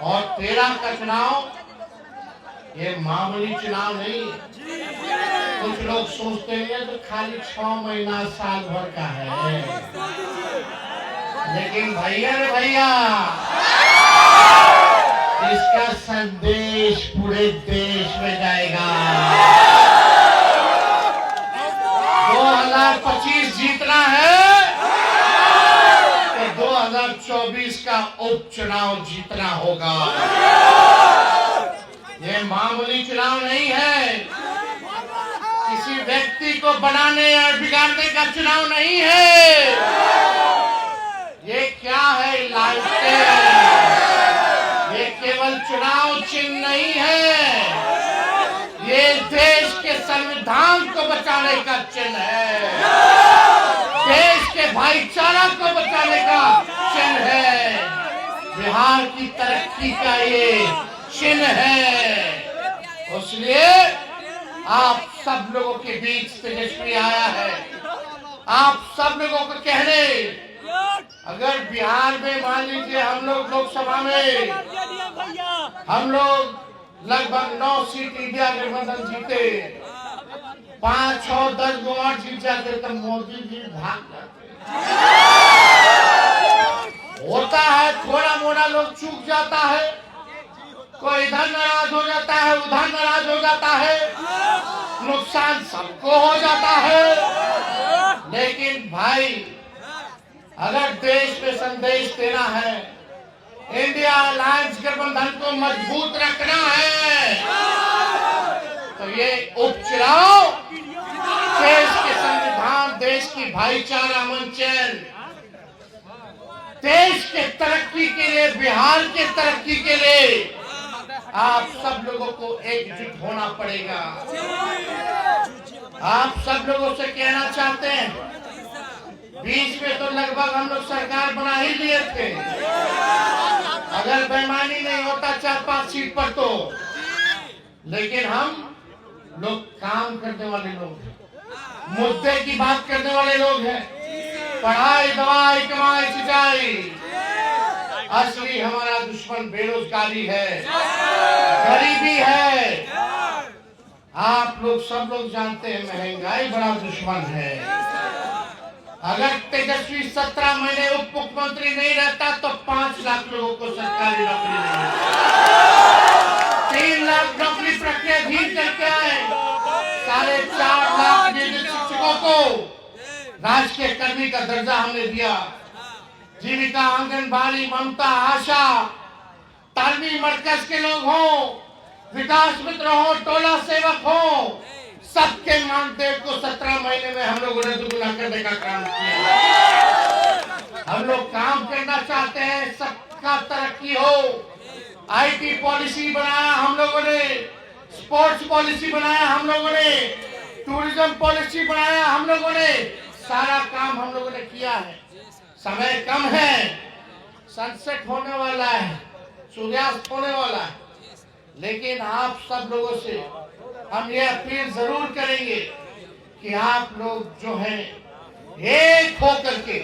और 13 का चुनाव ये मामूली चुनाव नहीं है। कुछ लोग सोचते हैं तो खाली 6 महीना साल भर का है, लेकिन भैया रे भैया, इसका संदेश पूरे देश में जाएगा। 2025 जीतना है तो 2024 का उपचुनाव जीतना होगा। ये मामूली चुनाव नहीं है, किसी व्यक्ति को बनाने और बिगाड़ने का चुनाव नहीं है। ये क्या है? लालटेन। ये केवल चुनाव चिन्ह नहीं है, ये देश के संविधान को बचाने का चिन्ह है, देश के भाईचारा को बचाने का चिन्ह है, बिहार की तरक्की का ये चिन्ह है। इसलिए आप सब लोगों के बीच तेजस्वी आया है, आप सब लोगों को कहने, अगर बिहार में मान लीजिए हम लोग लोकसभा में हम लोग लगभग 9 सीट इंडिया गठबंधन जीते, 5, 6, 10 गो और जीत जाते तो मोदी जी भाग जाते। होता है, थोड़ा मोड़ा लोग चूक जाता है, कोई इधर नाराज हो जाता है, उधर नाराज हो जाता है, नुकसान सबको हो जाता है। लेकिन भाई, अगर देश में संदेश देना है, इंडिया अलायंस गठबंधन को मजबूत रखना है, तो ये उपचुनाव देश के संविधान, देश की भाईचारा मंचन, देश के तरक्की के लिए, बिहार के तरक्की के लिए आप सब लोगों को एकजुट होना पड़ेगा। आप सब लोगों से कहना चाहते हैं, बीच में तो लगभग हम लोग सरकार बना ही लिए थे, अगर बेईमानी नहीं होता 4-5 सीट पर तो, लेकिन हम लोग काम करने वाले लोग हैं, मुद्दे की बात करने वाले लोग हैं। पढ़ाई, दवाई, कमाई, सिंचाई। असली हमारा दुश्मन बेरोजगारी है, गरीबी है। आप लोग सब लोग जानते हैं महंगाई बड़ा दुश्मन है। अगर तेजस्वी 17 महीने उप मुख्यमंत्री नहीं रहता तो 5 लाख लोगों को सरकारी नौकरी नहीं, 3 लाख नौकरी प्रक्रिया धीर करके आए, 4.5 लाख नियोजित शिक्षकों को राजकीय कर्मी का दर्जा हमने दिया। जीविका, आंगनबाड़ी, ममता, आशा, तालमी मरकज के लोग हो, विकास मित्र हो, टोला सेवक हो, सबके मानदेय को 17 महीने में हम लोगों ने दुगुना करने का काम किया। हम लोग काम करना चाहते हैं, सबका तरक्की हो। आईटी पॉलिसी बनाया हम लोगों ने, स्पोर्ट्स पॉलिसी बनाया हम लोगों ने, टूरिज्म पॉलिसी बनाया हम लोगों ने, सारा काम हम लोगों ने किया है। समय कम है, सनसेट होने वाला है, सूर्यास्त होने वाला है, लेकिन आप सब लोगों से हम ये अपील जरूर करेंगे कि आप लोग जो हैं एक होकर के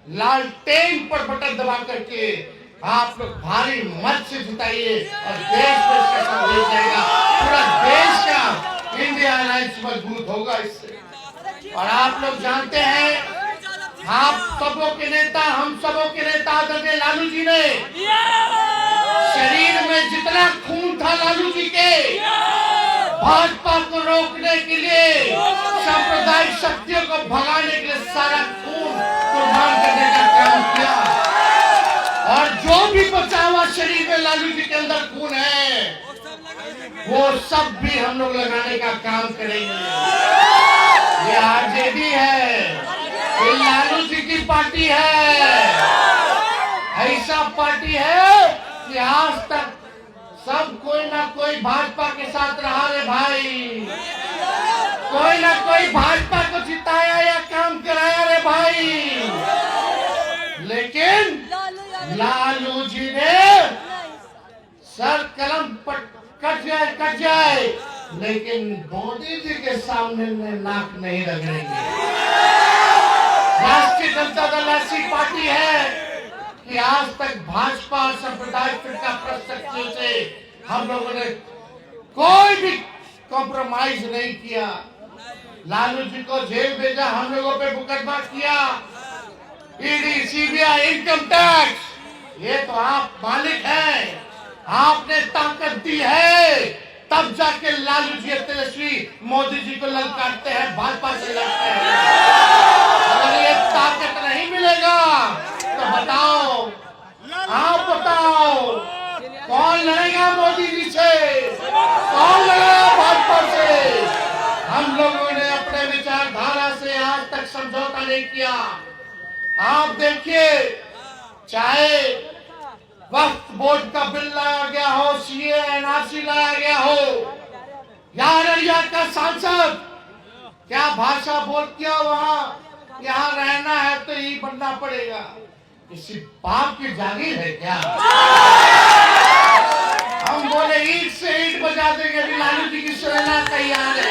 लालटेन पर बटन दबा करके आप लोग भारी मत से जिताइए और देश में इसका संदेश जाएगा। पूरा देश का इंडिया अलायंस मजबूत होगा इससे। और आप लोग जानते हैं, आप सबों के नेता, हम सबों के नेता आदरणीय लालू जी ने, शरीर में जितना खून था लालू जी के, भाजपा को रोकने के लिए, सांप्रदायिक शक्तियों को भगाने के लिए सारा खून कुर्बान करने का काम किया। और जो भी बचा हुआ शरीर में लालू जी के अंदर खून है, वो सब भी हम लोग लगाने का काम करेंगे। ये आरजेडी है, ये लालू जी की पार्टी है, ऐसा पार्टी है कि आज तक सब कोई ना कोई भाजपा के साथ रहा रे भाई, कोई ना कोई भाजपा को जिताया या काम कराया रे भाई, लेकिन लालू जी ने सर कलम पर कट जाए, लेकिन मोदी जी के सामने में नाक नहीं रगड़ेंगे। राष्ट्रीय जनता दल ऐसी पार्टी है कि आज तक भाजपा और सांप्रदायिक फिरका प्रस्त हम लोगों ने कोई भी कॉम्प्रोमाइज नहीं किया। लालू जी को जेल भेजा, हम लोगों पे मुकदमा किया, ईडी, सीबीआई, इनकम टैक्स, ये तो आप मालिक हैं, आपने ताकत दी है, तब जाके लालू जी तेजस्वी मोदी जी को ललकारते हैं, भाजपा से लड़ते हैं। अगर ये ताकत नहीं मिलेगा तो बताओ, आप बताओ, कौन लड़ेगा मोदी जी से, कौन लड़ेगा भाजपा से? हम लोगों ने अपने विचारधारा से आज तक समझौता नहीं किया। आप देखिए, चाहे वक्त बोर्ड का बिल लाया गया हो, सीए एनआरसी लाया गया हो, या अररिया का सांसद क्या भाषा बोल किया, वहां यहाँ रहना है तो ही बनना पड़ेगा। किसी बाप की जागीर है क्या? हम बोले ईट से ईट बजा देंगे, लालू जी की सेना तैयार है।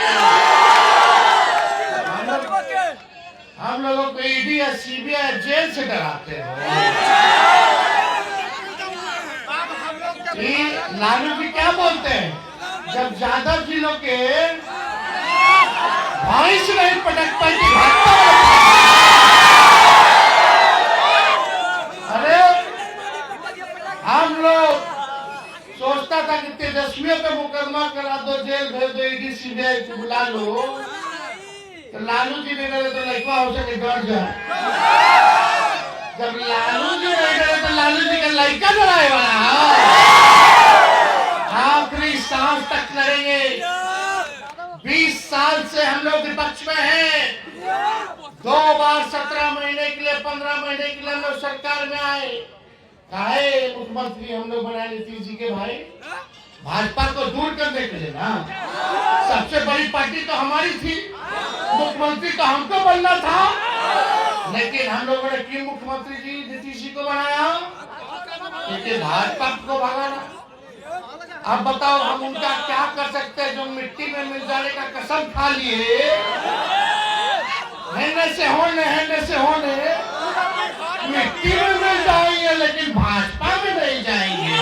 हम लोगों को ईडी या सीबीआई जेल से डराते हो। लालू जी क्या बोलते हैं, जब यादव जी लोग के भाई से नहीं पटक पाई भाजपा, अरे हम लोग सोचता था कि तेजस्वियों पे मुकदमा करा दो, जेल भेज दो, ईडी सीबीआई को बुला लो, तो लालू जी नहीं डरे तो लड़का हो सके डर जाए। जब लालू जी नहीं डरे तो लालू जी का लड़का डराए वाला, आखिरी सांस तक लड़ेंगे। 20 साल से हम लोग विपक्ष में हैं, 2 बार 17 महीने के लिए, 15 महीने के लिए हम लोग सरकार में आए। काहे मुख्यमंत्री हम लोग बना नीतीश जी के भाई, भाजपा को दूर करने के लिए ना। सबसे बड़ी पार्टी तो हमारी थी, मुख्यमंत्री तो हमको बनना था, लेकिन हम लोगों ने क्यों मुख्यमंत्री जी नीतीश जी को बनाया? क्योंकि भाजपा को भगाना। अब बताओ हम उनका क्या कर सकते हैं, जो मिट्टी में मिल जाने का कसम खा लिए, हेने से होने मिट्टी में मिल जाएंगे, लेकिन भाजपा में नहीं जाएंगे।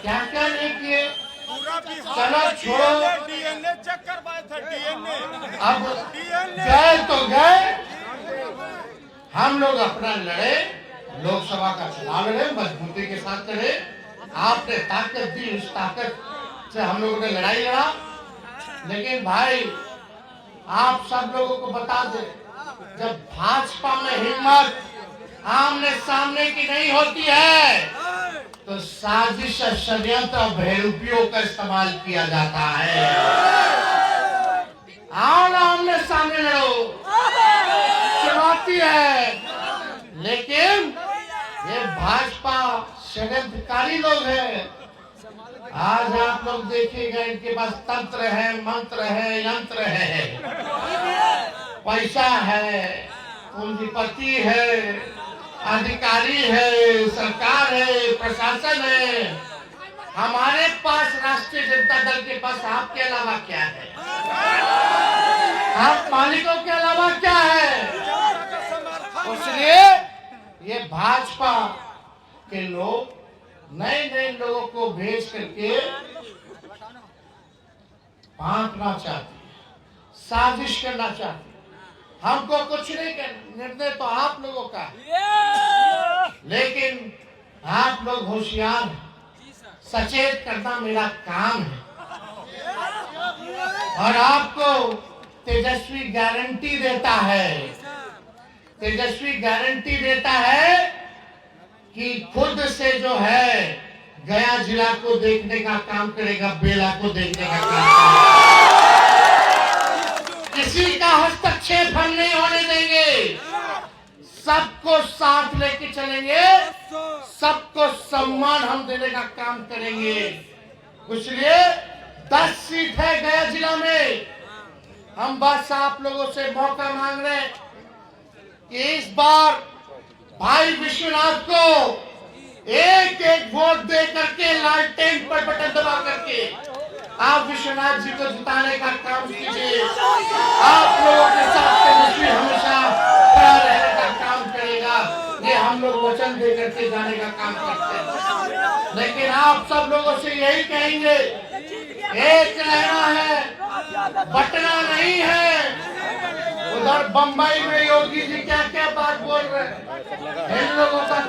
क्या क्या नहीं किए, चलो छोड़ो, डीएनए चेक करवाए थे, डीएनए। अब गए तो गए। हम लोग अपना लड़े, लोकसभा का चुनाव लड़े, मजबूती के साथ लड़े। आपने ताकत दी, उस ताकत से हम लोगों ने लड़ाई लड़ा। लेकिन भाई आप सब लोगों को बता दे, जब भाजपा में हिम्मत आमने सामने की नहीं होती है, तो साजिश, षड्यंत्र और बहरूपियों का इस्तेमाल किया जाता है। आओ ना, आमने सामने लड़ो, चुनौती है। लेकिन ये भाजपा षड्यंत्रकारी लोग हैं। आज आप लोग देखिएगा, इनके पास तंत्र है, मंत्र है, यंत्र है, पैसा है, पूंजीपति है, अधिकारी है, सरकार है, प्रशासन है। हमारे पास, राष्ट्रीय जनता दल के पास आपके अलावा क्या है? आप मालिकों के अलावा क्या है? इसलिए ये भाजपा के लोग नए नए लोगों को भेज करके बांटना चाहते, साजिश करना चाहते। हमको कुछ नहीं करना, निर्णय तो आप लोगों का है, लेकिन आप लोग होशियार हैं, सचेत करना मेरा काम है। और आपको तेजस्वी गारंटी देता है, तेजस्वी गारंटी देता है कि खुद से जो है गया जिला को देखने का काम करेगा, बेला को देखने का काम करेगा। किसी का हस्तक्षेप हम नहीं होने देंगे, सबको साथ लेके चलेंगे, सबको सम्मान हम देने का काम करेंगे। इसलिए 10 सीट है गया जिला में। हम बस आप लोगों से मौका मांग रहे हैं कि इस बार भाई विश्वनाथ को एक एक वोट दे करके, लालटेन पर बटन दबा करके आप विश्वनाथ जी को जिताने का काम कीजिए। आप लोगों के साथ तेजस्वी हमेशा खड़ा रहने का काम करेगा, ये हम लोग वचन दे करके जाने का काम करते हैं। लेकिन आप सब लोगों से यही कहेंगे, एक रहना है, बटना नहीं है। उधर बंबई में योगी जी क्या क्या बात बोल रहे हैं, इन लोगों का